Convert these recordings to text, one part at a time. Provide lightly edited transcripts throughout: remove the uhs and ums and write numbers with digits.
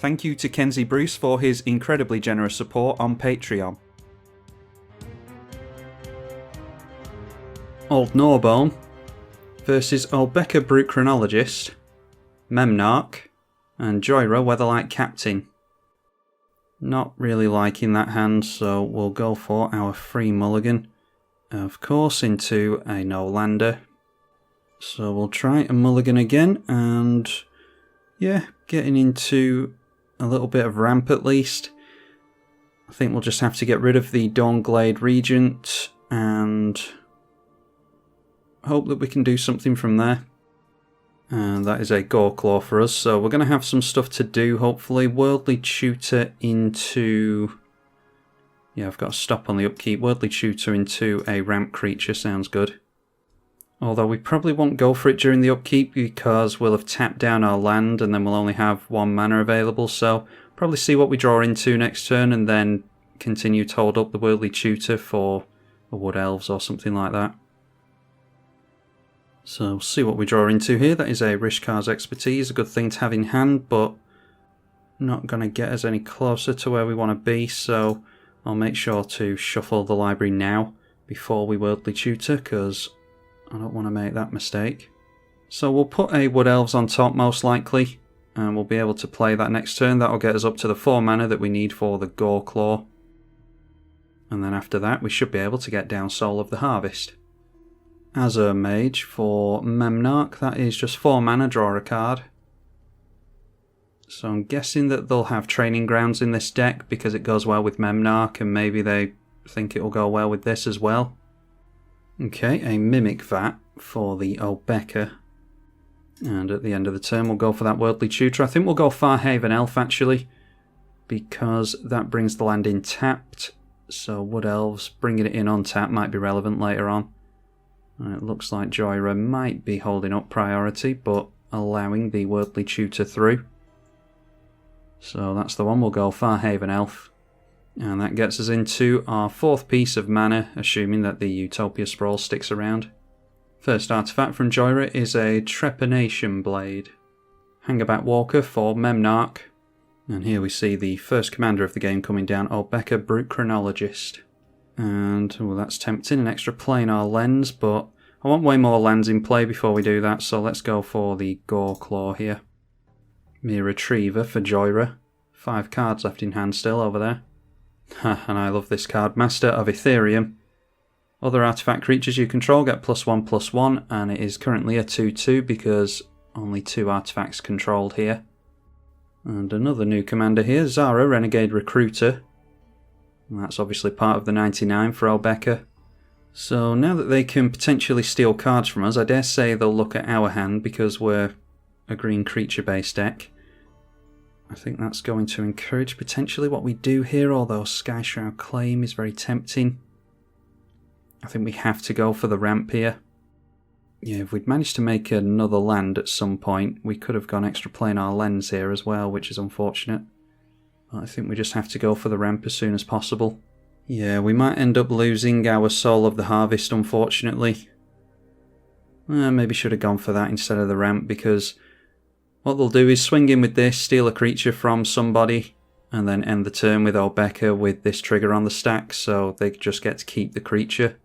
Thank you to Kenzie Bruce for his incredibly generous support on Patreon. Old Gnawbone versus Obeka Brute Chronologist, Memnarch, and Joyra Weatherlight Captain. Not really liking that hand, so we'll go for our free mulligan, of course, into a no-lander. So we'll try a mulligan again, and yeah, getting into a little bit of ramp at least. I think we'll just have to get rid of the Dawnglade Regent and hope that we can do something from there. And that is a Goreclaw for us, so we're going to have some stuff to do, hopefully. Worldly Tutor into... yeah, I've got to stop on the upkeep. Worldly Tutor into a ramp creature sounds good. Although we probably won't go for it during the upkeep because we'll have tapped down our land and then we'll only have 1 mana available, so probably see what we draw into next turn and then continue to hold up the Worldly Tutor for a Wood Elves or something like that. So we'll see what we draw into here. That is a Rishkar's Expertise, a good thing to have in hand, but not going to get us any closer to where we want to be, so I'll make sure to shuffle the library now before we Worldly Tutor, because I don't want to make that mistake. So we'll put a Wood Elves on top most likely, and we'll be able to play that next turn. That'll get us up to the 4 mana that we need for the Goreclaw. And then after that we should be able to get down Soul of the Harvest. Azure Mage for Memnarch, that is just 4 mana, draw a card. So I'm guessing that they'll have Training Grounds in this deck because it goes well with Memnarch, and maybe they think it will go well with this as well. Okay, a Mimic Vat for the Obeka. And at the end of the turn we'll go for that Worldly Tutor. I think we'll go Farhaven Elf actually, because that brings the land in tapped. So Wood Elves, bringing it in on tap might be relevant later on. And it looks like Joyra might be holding up priority, but allowing the Worldly Tutor through. So that's the one, we'll go Farhaven Elf. And that gets us into our 4th piece of mana, assuming that the Utopia Sprawl sticks around. First artifact from Joyra is a Trepanation Blade. Hangerback Walker for Memnarch. And here we see the first commander of the game coming down, Obeka Brute Chronologist. And well, that's tempting, an extra planar lens, but I want way more lands in play before we do that, so let's go for the Goreclaw here. Mere Retriever for Joyra. 5 cards left in hand still over there. And I love this card, Master of Ethereum. Other artifact creatures you control get +1/+1, and it is currently a 2/2 because only 2 artifacts controlled here. And another new commander here, Zara, Renegade Recruiter. And that's obviously part of the 99 for Obeka. So now that they can potentially steal cards from us, I dare say they'll look at our hand because we're a green creature based deck. I think that's going to encourage potentially what we do here, although Skyshroud Claim is very tempting. I think we have to go for the ramp here. Yeah, if we'd managed to make another land at some point, we could have gone extra planar lens here as well, which is unfortunate. I think we just have to go for the ramp as soon as possible. Yeah, we might end up losing our Soul of the Harvest, unfortunately. Maybe should have gone for that instead of the ramp, because what they'll do is swing in with this, steal a creature from somebody, and then end the turn with Obeka with this trigger on the stack, so they just get to keep the creature.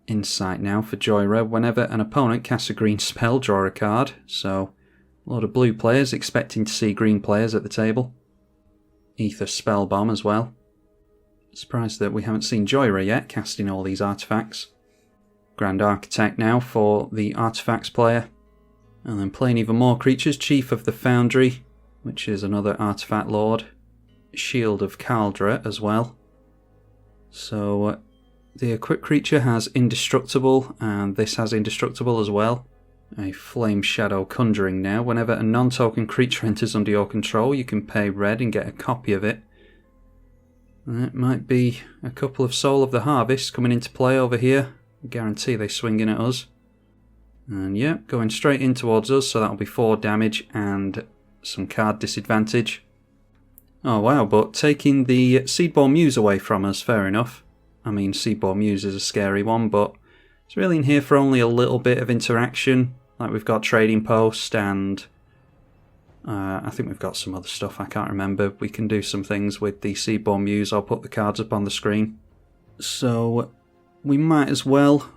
Insight now for Joyra. Whenever an opponent casts a green spell, draw a card, so a lot of blue players expecting to see green players at the table. Ether Spellbomb as well. Surprised that we haven't seen Joyra yet casting all these artifacts. Grand Architect now for the artifacts player. And then playing even more creatures, Chief of the Foundry, which is another artifact lord. Shield of Kaldra as well. So the equipped creature has Indestructible, and this has Indestructible as well. A Flame Shadow Conjuring now. Whenever a non-token creature enters under your control, you can pay red and get a copy of it. And it might be a couple of Soul of the Harvest coming into play over here. I guarantee they swing in at us. And yeah, going straight in towards us, so that'll be 4 damage and some card disadvantage. Oh wow, but taking the Seedborn Muse away from us, fair enough. I mean, Seedborn Muse is a scary one, but it's really in here for only a little bit of interaction. Like we've got Trading Post and I think we've got some other stuff, I can't remember. We can do some things with the Seedborn Muse. I'll put the cards up on the screen. So we might as well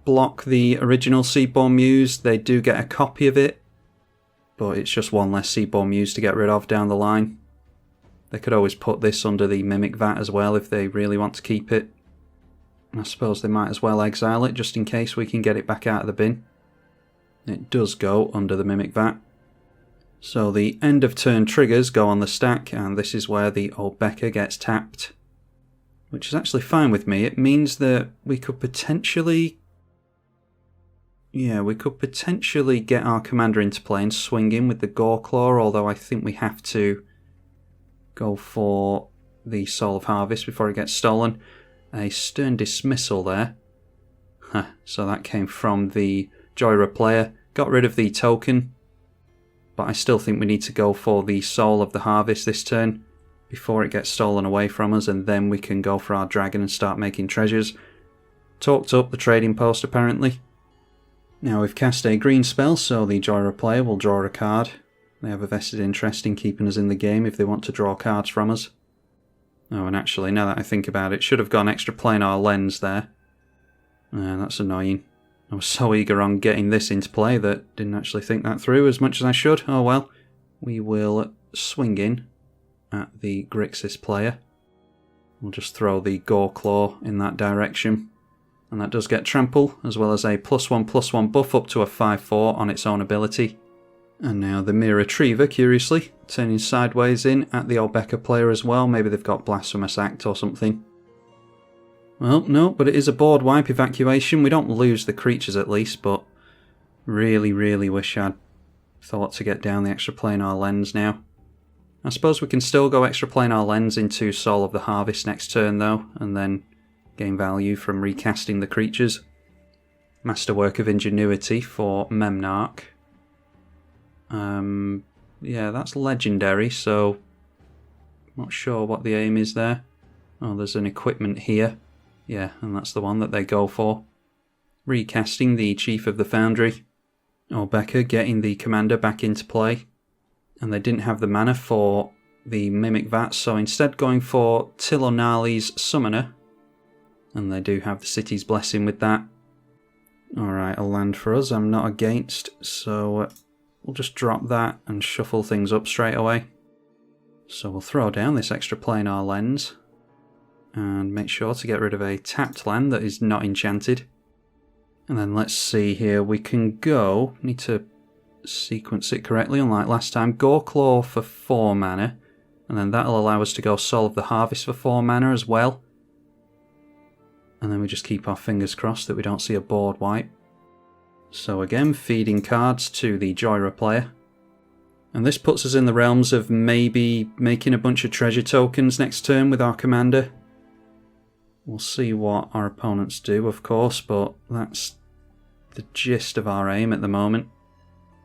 block the original Seedborn Muse. They do get a copy of it, but it's just one less Seedborn Muse to get rid of down the line. They could always put this under the Mimic Vat as well if they really want to keep it. I suppose they might as well exile it just in case we can get it back out of the bin. It does go under the Mimic Vat. So the end of turn triggers go on the stack, and this is where the Old Becker gets tapped. Which is actually fine with me. It means that we could potentially... yeah, we could potentially get our commander into play and swing in with the Goreclaw, although I think we have to go for the Soul of Harvest before it gets stolen. A Stern Dismissal there. So that came from the Joyra player. Got rid of the token. But I still think we need to go for the Soul of the Harvest this turn before it gets stolen away from us, and then we can go for our dragon and start making treasures. Talked up the trading post apparently. Now we've cast a green spell, so the Joyra player will draw a card. They have a vested interest in keeping us in the game if they want to draw cards from us. Oh, and actually, now that I think about it, should have gone extra planar lens there. That's annoying. I was so eager on getting this into play that didn't actually think that through as much as I should. Oh well. We will swing in at the Grixis player. We'll just throw the Goreclaw in that direction. And that does get trample, as well as a +1/+1 buff up to a 5/4 on its own ability. And now the Mere Retriever, curiously, turning sideways in at the Old Becker player as well. Maybe they've got Blasphemous Act or something. Well, no, but it is a board wipe evacuation. We don't lose the creatures at least, but really, really wish I'd thought to get down the extra planar lens now. I suppose we can still go extra planar lens into Soul of the Harvest next turn though, and then gain value from recasting the creatures. Masterwork of Ingenuity for Memnarch. Yeah, that's legendary, so not sure what the aim is there. Oh, there's an equipment here. Yeah, and that's the one that they go for. Recasting the Chief of the Foundry. Old Becker getting the commander back into play. And they didn't have the mana for the Mimic Vat, so instead going for Tilonali's Summoner. And they do have the City's Blessing with that. Alright, a land for us, I'm not against, so we'll just drop that and shuffle things up straight away. So we'll throw down this extra planar lens. And make sure to get rid of a tapped land that is not enchanted. And then let's see here, we can go, need to sequence it correctly unlike last time, Goreclaw for 4 mana, and then that'll allow us to go Soul of the Harvest for 4 mana as well. And then we just keep our fingers crossed that we don't see a board wipe. So again, feeding cards to the Joyra player. And this puts us in the realms of maybe making a bunch of treasure tokens next turn with our commander. We'll see what our opponents do, of course, but that's the gist of our aim at the moment.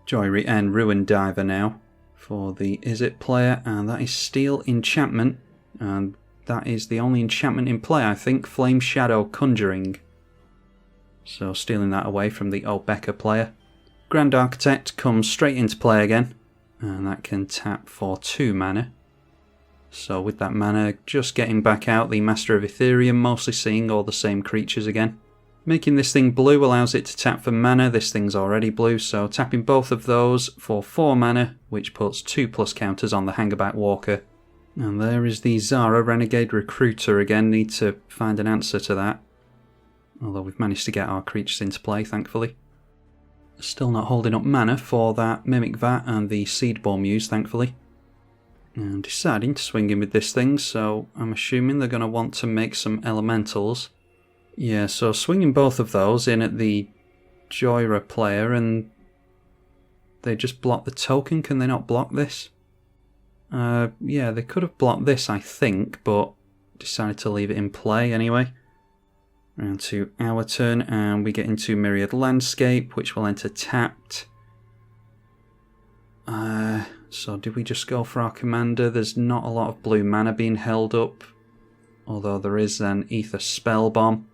Joyry and Ruin Diver now for the Izzet player, and that is Steel Enchantment, and that is the only enchantment in play, I think, Flame Shadow Conjuring. So stealing that away from the Old Becker player. Grand Architect comes straight into play again, and that can tap for 2 mana. So with that mana, just getting back out the Master of Ethereum, mostly seeing all the same creatures again. Making this thing blue allows it to tap for mana. This thing's already blue, so tapping both of those for 4 mana, which puts 2+ counters on the Hangerback Walker. And there is the Zara Renegade Recruiter again. Need to find an answer to that. Although we've managed to get our creatures into play, thankfully. Still not holding up mana for that Mimic Vat and the Seedborn Muse, thankfully. And deciding to swing in with this thing, so I'm assuming they're going to want to make some elementals. Yeah, so swinging both of those in at the Joyra player, and they just block the token. Can they not block this? Yeah, they could have blocked this, I think, but decided to leave it in play anyway. Round to our turn, and we get into Myriad Landscape, which will enter tapped. So did we just go for our commander? There's not a lot of blue mana being held up, although there is an Ether Spell Bomb.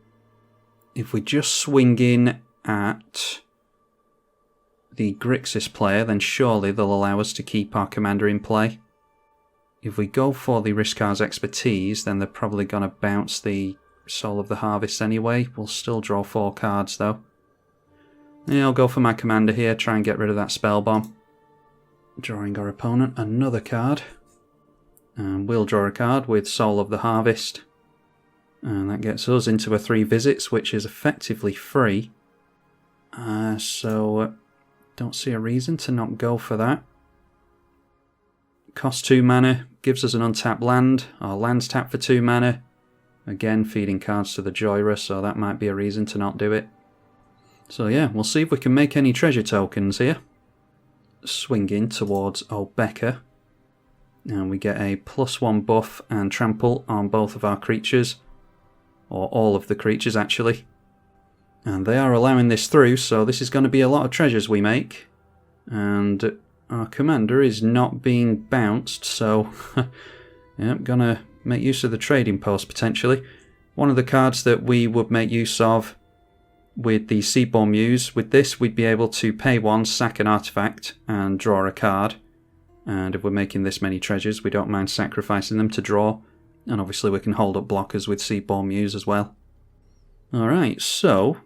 If we just swing in at the Grixis player, then surely they'll allow us to keep our commander in play. If we go for the Rishkar's Expertise, then they're probably going to bounce the Soul of the Harvest anyway. We'll still draw 4 cards though. Yeah, I'll go for my commander here, try and get rid of that Spell Bomb. Drawing our opponent another card. And we'll draw a card with Soul of the Harvest. And that gets us into a 3 visits, which is effectively free. So don't see a reason to not go for that. Costs 2 mana, gives us an untapped land. Our land's tapped for 2 mana. Again, feeding cards to the Joyra, so that might be a reason to not do it. So yeah, we'll see if we can make any treasure tokens here. Swinging towards Old Becker. And we get a +1 buff and trample on both of our creatures. Or all of the creatures, actually. And they are allowing this through, so this is going to be a lot of treasures we make. And our commander is not being bounced, so yeah, I'm going to make use of the trading post, potentially. One of the cards that we would make use of with the Seedborn Muse, with this we'd be able to pay 1, sack an artifact, and draw a card. And if we're making this many treasures, we don't mind sacrificing them to draw. And obviously we can hold up blockers with Seedborn Muse as well. Alright, so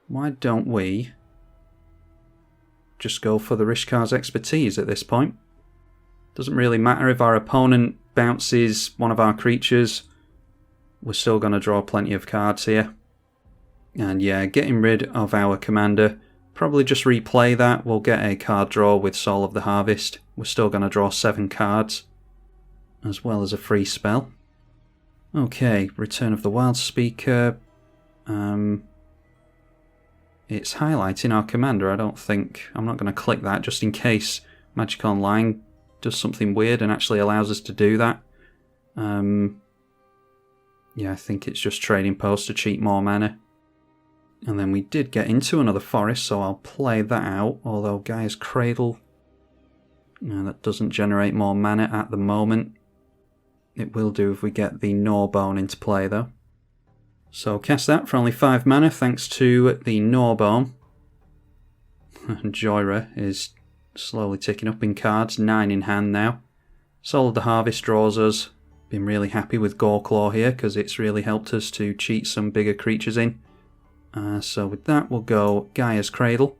why don't we just go for the Rishkar's Expertise at this point? Doesn't really matter if our opponent bounces one of our creatures. We're still going to draw plenty of cards here. And yeah, getting rid of our commander. Probably just replay that. We'll get a card draw with Soul of the Harvest. We're still going to draw 7 cards. As well as a free spell. Okay, Return of the Wild Speaker. It's highlighting our commander. I'm not going to click that just in case Magic Online does something weird and actually allows us to do that. Yeah, I think it's just trading post to cheat more mana. And then we did get into another forest, so I'll play that out. Although Gaia's Cradle, no, that doesn't generate more mana at the moment. It will do if we get the Gnawbone into play though. So cast that for only 5 mana thanks to the Gnawbone. Joyra is slowly ticking up in cards, 9 in hand now. Soul of the Harvest draws us. Been really happy with Goreclaw here because it's really helped us to cheat some bigger creatures in. So with that we'll go Gaia's Cradle.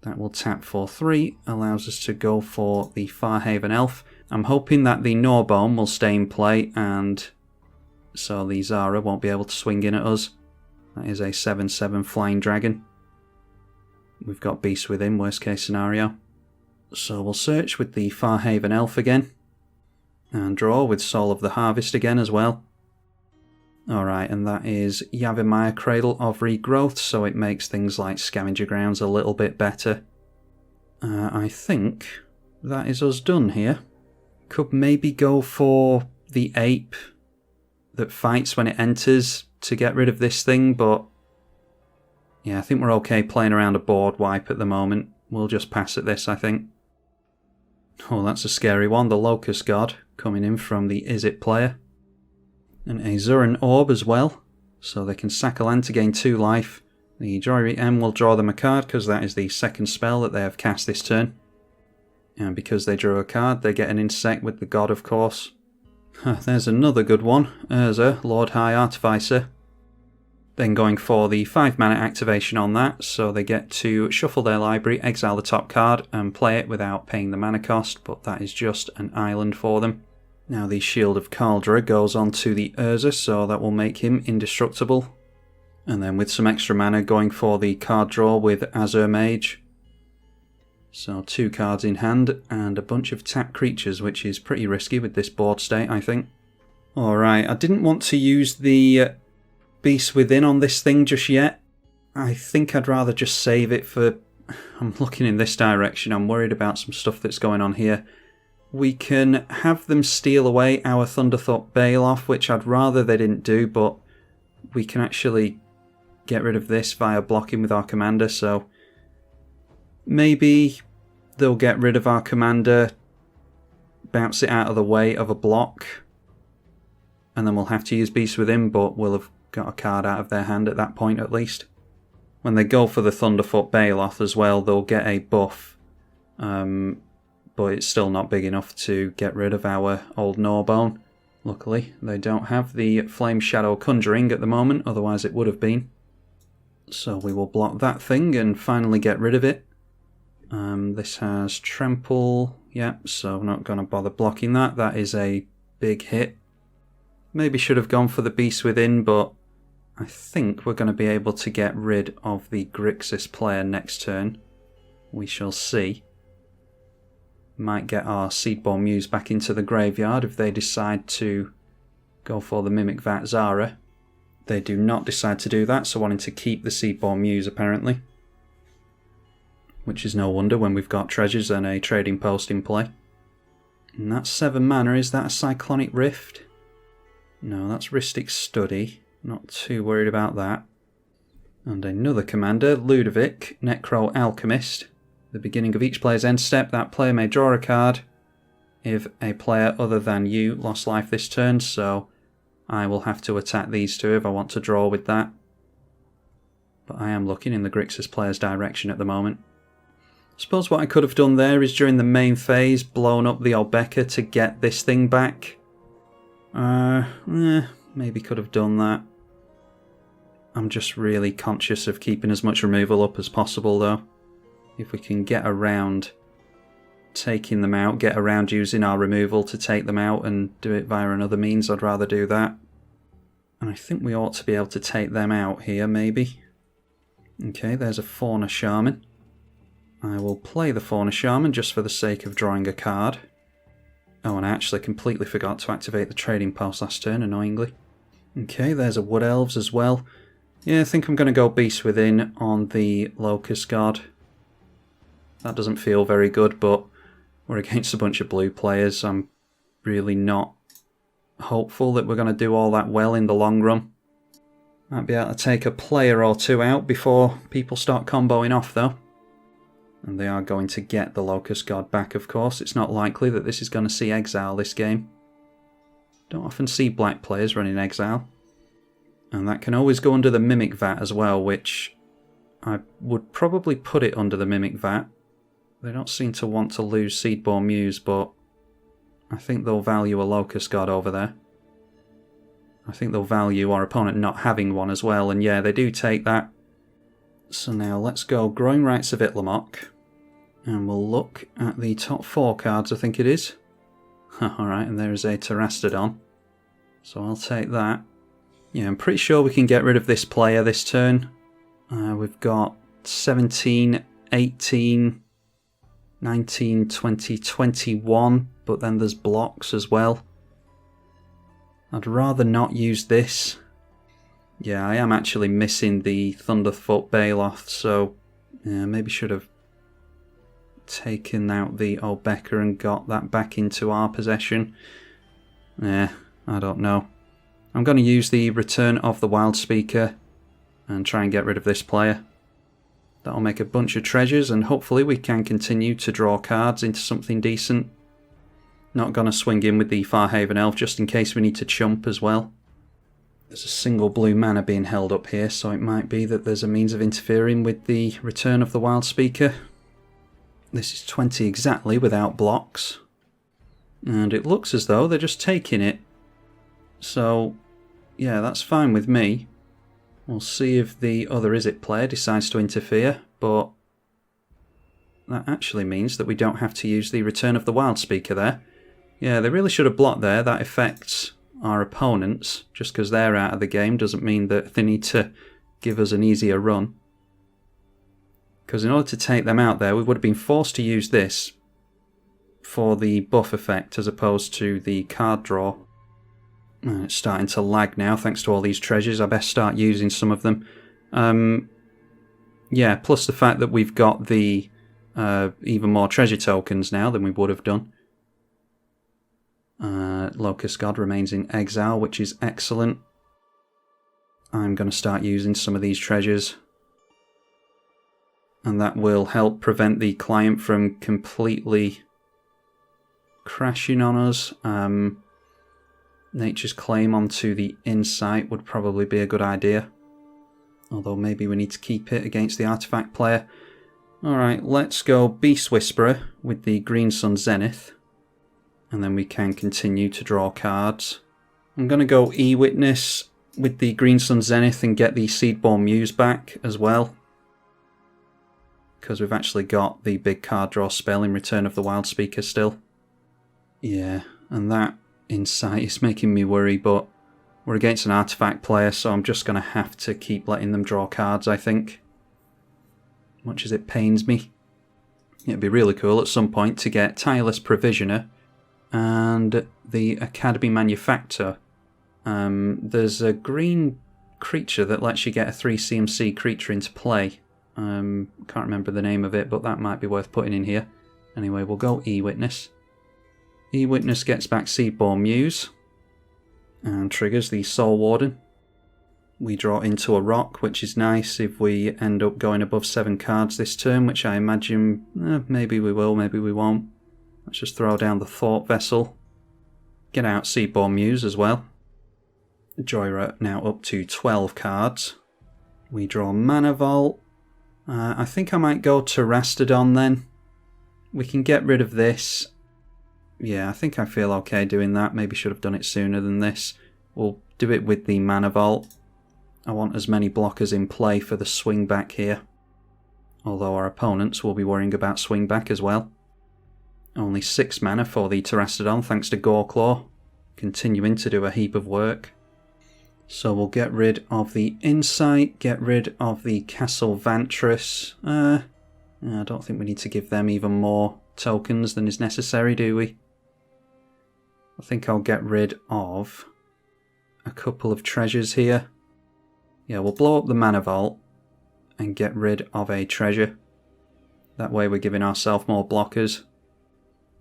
That will tap for 3, allows us to go for the Farhaven Elf. I'm hoping that the Gnawbone will stay in play and so the Zara won't be able to swing in at us. That is a 7/7 Flying Dragon. We've got Beast Within, worst case scenario. So we'll search with the Farhaven Elf again. And draw with Soul of the Harvest again as well. Alright, and that is Yavimaya Cradle of Regrowth, so it makes things like Scavenger Grounds a little bit better. I think that is us done here. Could maybe go for the Ape that fights when it enters to get rid of this thing, but yeah, I think we're okay playing around a board wipe at the moment. We'll just pass at this, I think. Oh, that's a scary one. The Locust God coming in from the Izzet player. And a Zuran Orb as well, so they can sack a land to gain 2 life. The Joyri M will draw them a card because that is the second spell that they have cast this turn. And because they drew a card, they get an insect with the God, of course. There's another good one, Urza, Lord High Artificer. Then going for the 5 mana activation on that, so they get to shuffle their library, exile the top card, and play it without paying the mana cost, but that is just an island for them. Now the Shield of Kaldra goes on to the Urza, so that will make him indestructible. And then with some extra mana going for the card draw with Azure Mage. So 2 cards in hand and a bunch of tapped creatures, which is pretty risky with this board state, I think. Alright, I didn't want to use the Beast Within on this thing just yet. I think I'd rather just save it for... I'm looking in this direction, I'm worried about some stuff that's going on here. We can have them steal away our Thunderthought Baloth, which I'd rather they didn't do, but we can actually get rid of this via blocking with our commander, so maybe they'll get rid of our commander, bounce it out of the way of a block, and then we'll have to use Beast Within, but we'll have got a card out of their hand at that point at least. when they go for the Thunderfoot Baloth as well, they'll get a buff, but it's still not big enough to get rid of our Old Gnawbone. Luckily, they don't have the Flame Shadow Conjuring at the moment, otherwise it would have been. So we will block that thing and finally get rid of it. This has Trample, yep, so I'm not going to bother blocking that. That is a big hit. Maybe should have gone for the Beast Within, but I think we're going to be able to get rid of the Grixis player next turn. We shall see. Might get our Seedborn Muse back into the graveyard if they decide to go for the Mimic Vat Zara. They do not decide to do that, so wanting to keep the Seedborn Muse apparently. Which is no wonder when we've got treasures and a trading post in play. And that's 7 mana. Is that a Cyclonic Rift? No, that's Rhystic Study. Not too worried about that. And another commander, Ludovic, Necro Alchemist. The beginning of each player's end step, that player may draw a card if a player other than you lost life this turn, so I will have to attack these two if I want to draw with that. But I am looking in the Grixis player's direction at the moment. I suppose what I could have done there is during the main phase, blown up the Olbeka to get this thing back. Maybe could have done that. I'm just really conscious of keeping as much removal up as possible though. If we can get around taking them out, get around using our removal to take them out and do it via another means, I'd rather do that. And I think we ought to be able to take them out here, maybe. Okay, there's a Fauna Shaman. I will play the Fauna Shaman just for the sake of drawing a card. Oh, and I actually completely forgot to activate the trading post last turn, annoyingly. Okay, there's a Wood Elves as well. Yeah, I think I'm going to go Beast Within on the Locust God. That doesn't feel very good, but we're against a bunch of blue players. I'm really not hopeful that we're going to do all that well in the long run. Might be able to take a player or two out before people start comboing off, though. And they are going to get the Locust God back, of course. It's not likely that this is going to see Exile this game. Don't often see black players running Exile. And that can always go under the Mimic Vat as well, which I would probably put it under the Mimic Vat. They don't seem to want to lose Seedborn Muse, but I think they'll value a Locust God over there. I think they'll value our opponent not having one as well, and yeah, they do take that. So now let's go Growing Rites of Itlimoc, and we'll look at the top 4 cards, I think it is. Alright, and there's a Terastodon, so I'll take that. Yeah, I'm pretty sure we can get rid of this player this turn. We've got 17, 18... 19, 20, 21, but then there's blocks as well. I'd rather not use this. Yeah, I am actually missing the Thunderfoot Baloth, so yeah, maybe should have taken out the Olbeka and got that back into our possession. Yeah, I don't know. I'm going to use the Return of the Wildspeaker and try and get rid of this player. That'll make a bunch of treasures, and hopefully we can continue to draw cards into something decent. Not going to swing in with the Farhaven Elf just in case we need to chump as well. There's a single blue mana being held up here, so it might be that there's a means of interfering with the Return of the Wildspeaker. This is 20 exactly without blocks. And it looks as though they're just taking it. So, yeah, that's fine with me. We'll see if the other Izzet player decides to interfere, but that actually means that we don't have to use the Return of the Wildspeaker there. Yeah, they really should have blocked there. That affects our opponents. Just because they're out of the game doesn't mean that they need to give us an easier run. Because in order to take them out there, we would have been forced to use this for the buff effect as opposed to the card draw. It's starting to lag now thanks to all these treasures. I best start using some of them. Yeah, plus the fact that we've got the even more treasure tokens now than we would have done. Locust God remains in exile, which is excellent. I'm going to start using some of these treasures. And that will help prevent the client from completely crashing on us. Nature's Claim onto the Insight would probably be a good idea. Although maybe we need to keep it against the artifact player. Alright, let's go Beast Whisperer with the Green Sun Zenith. And then we can continue to draw cards. I'm going to go E-Witness with the Green Sun Zenith and get the Seedborn Muse back as well. Because we've actually got the big card draw spell in Return of the Wild Speaker still. Yeah, and that insight is making me worry, but we're against an artifact player, so I'm just going to have to keep letting them draw cards, I think. Much as it pains me. It'd be really cool at some point to get Tireless Provisioner and the Academy Manufactor. There's a green creature that lets you get a 3 CMC creature into play. Can't remember the name of it, but that might be worth putting in here. Anyway, we'll go E-Witness. E-Witness gets back Seedborn Muse and triggers the Soul Warden. We draw into a rock, which is nice if we end up going above 7 cards this turn, which I imagine maybe we will, maybe we won't. Let's just throw down the Thought Vessel. Get out Seedborn Muse as well. Joyra now up to 12 cards. We draw Mana Vault. I think I might go Terastodon then. We can get rid of this. Yeah, I think I feel okay doing that. Maybe should have done it sooner than this. We'll do it with the Mana Vault. I want as many blockers in play for the swing back here. Although our opponents will be worrying about swing back as well. Only 6 mana for the Terastodon thanks to Goreclaw. Continuing to do a heap of work. So we'll get rid of the Insight, get rid of the Castle Vantress. I don't think we need to give them even more tokens than is necessary, do we? I think I'll get rid of a couple of treasures here. Yeah, we'll blow up the Mana Vault and get rid of a treasure. That way we're giving ourselves more blockers.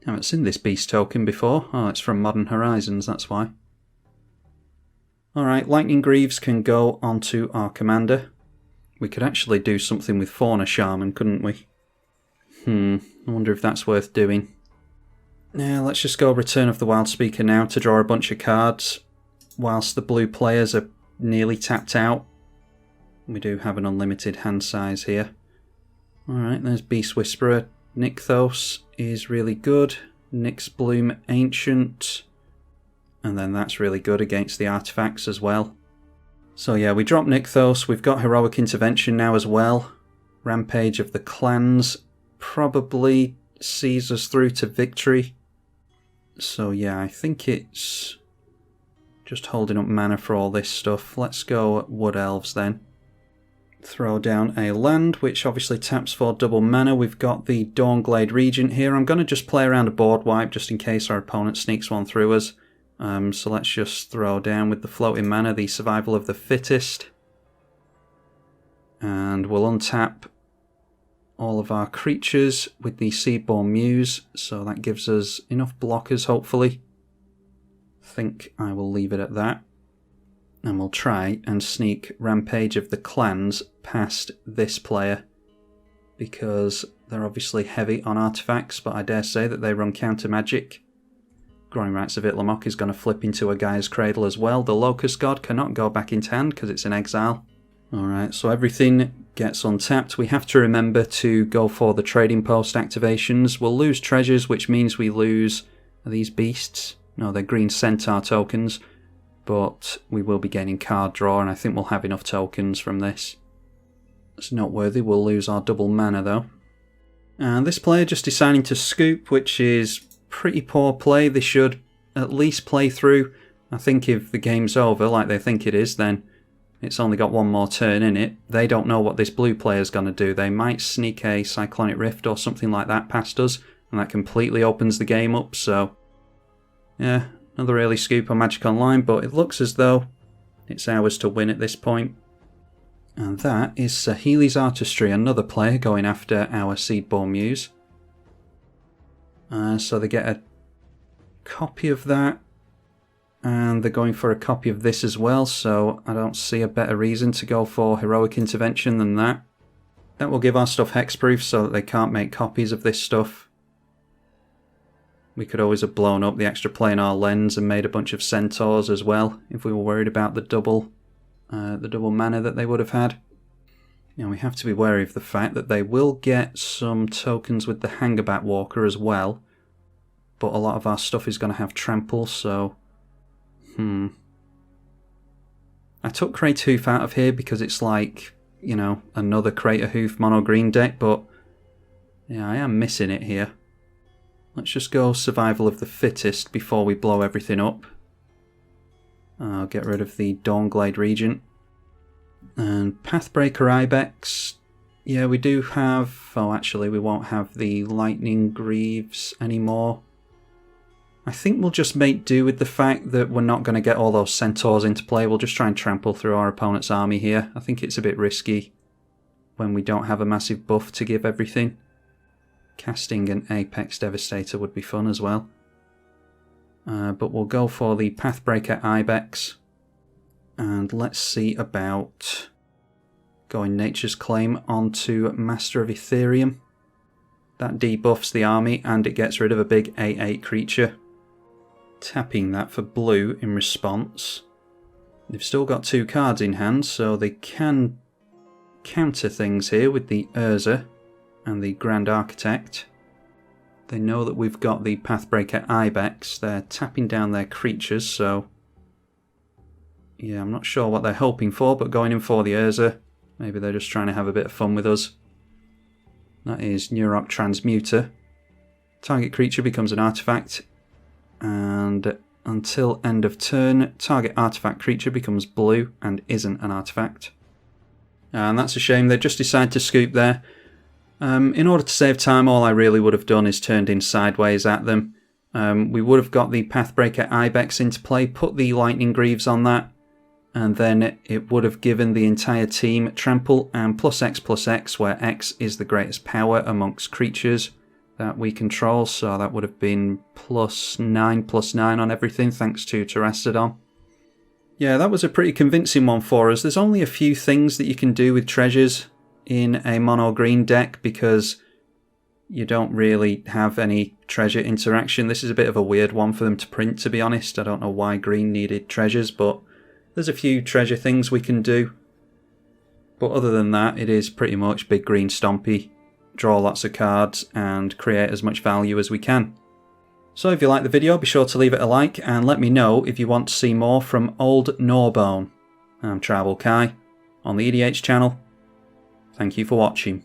Haven't seen this beast token before. Oh, it's from Modern Horizons, that's why. Alright, Lightning Greaves can go onto our commander. We could actually do something with Fauna Shaman, couldn't we? I wonder if that's worth doing. Now, let's just go Return of the Wild Speaker now to draw a bunch of cards. Whilst the blue players are nearly tapped out. We do have an unlimited hand size here. Alright, there's Beast Whisperer. Nykthos is really good. Nyx Bloom Ancient. And then that's really good against the artifacts as well. So yeah, we drop Nykthos. We've got Heroic Intervention now as well. Rampage of the Clans probably sees us through to victory. So yeah, I think it's just holding up mana for all this stuff. Let's go Wood Elves then. Throw down a land, which obviously taps for double mana. We've got the Dawnglade Regent here. I'm going to just play around a board wipe just in case our opponent sneaks one through us. So let's just throw down with the floating mana the Survival of the Fittest. And we'll untap all of our creatures with the Seedborn Muse. So that gives us enough blockers, hopefully. I think I will leave it at that. And we'll try and sneak Rampage of the Clans past this player. Because they're obviously heavy on artifacts, but I dare say that they run counter magic. Growing Rites of Itlamok is going to flip into a Gaia's Cradle as well. The Locust God cannot go back into hand because it's in exile. Alright, so everything gets untapped. We have to remember to go for the Trading Post activations. We'll lose treasures, which means we lose... Are these beasts? No, they're green Centaur tokens. But we will be gaining card draw, and I think we'll have enough tokens from this. It's noteworthy. We'll lose our double mana, though. And this player just deciding to scoop, which is pretty poor play. They should at least play through. I think if the game's over, like they think it is, then it's only got one more turn in it. They don't know what this blue player's going to do. They might sneak a Cyclonic Rift or something like that past us, and that completely opens the game up, so... yeah, another early scoop on Magic Online, but it looks as though it's ours to win at this point. And that is Saheeli's Artistry, another player going after our Seedborn Muse. So they get a copy of that, and they're going for a copy of this as well, so I don't see a better reason to go for Heroic Intervention than that. That will give our stuff hexproof so that they can't make copies of this stuff. We could always have blown up the extra planar lens and made a bunch of centaurs as well, if we were worried about the double mana that they would have had. Now we have to be wary of the fact that they will get some tokens with the Hangerback Walker as well, but a lot of our stuff is going to have trample, so... I took Crater Hoof out of here because it's like, you know, another Crater Hoof mono green deck, but yeah, I am missing it here. Let's just go Survival of the Fittest before we blow everything up. I'll get rid of the Dawnglade Regent. And Pathbreaker Ibex, yeah, we do have... oh, actually, we won't have the Lightning Greaves anymore. I think we'll just make do with the fact that we're not going to get all those Centaurs into play. We'll just try and trample through our opponent's army here. I think it's a bit risky when we don't have a massive buff to give everything. Casting an Apex Devastator would be fun as well. But we'll go for the Pathbreaker Ibex. And let's see about going Nature's Claim onto Master of Ethereum. That debuffs the army and it gets rid of a big 8/8 creature. Tapping that for blue in response. They've still got 2 cards in hand, so they can counter things here with the Urza and the Grand Architect. They know that we've got the Pathbreaker Ibex. They're tapping down their creatures, so... yeah, I'm not sure what they're hoping for, but going in for the Urza. Maybe they're just trying to have a bit of fun with us. That is Neurok Transmuter. Target creature becomes an artifact. And until end of turn, target artifact creature becomes blue and isn't an artifact. And that's a shame, they just decided to scoop there. In order to save time, all I really would have done is turned in sideways at them. We would have got the Pathbreaker Ibex into play, put the Lightning Greaves on that, and then it would have given the entire team trample and +X/+X, where X is the greatest power amongst creatures that we control, so that would have been +9/+9 on everything, thanks to Terastodon. Yeah, that was a pretty convincing one for us. There's only a few things that you can do with treasures in a mono green deck because you don't really have any treasure interaction. This is a bit of a weird one for them to print, to be honest. I don't know why green needed treasures, but there's a few treasure things we can do. But other than that, it is pretty much big green stompy. Draw lots of cards and create as much value as we can. So if you like the video, be sure to leave it a like and let me know if you want to see more from Old Gnawbone. I'm tribalkai on the eedi-H channel. Thank you for watching.